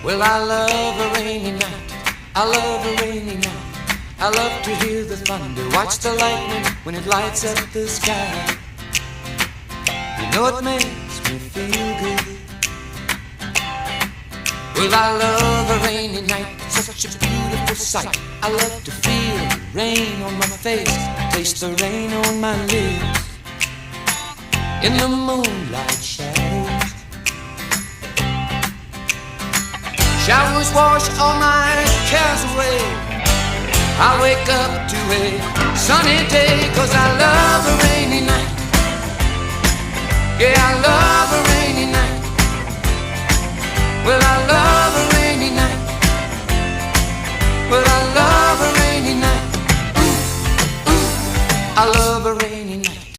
Well, I love a rainy night. I love a rainy night. I love to hear the thunder, watch the lightning when it lights up the sky. You know it makes me feel good. Well, I love a rainy night, such a beautiful sight. I love to feel the rain on my face, taste the rain on my lips. In the moonlight shadows, showers wash all my cares away. I wake up to a sunny day, 'cause I love the rain.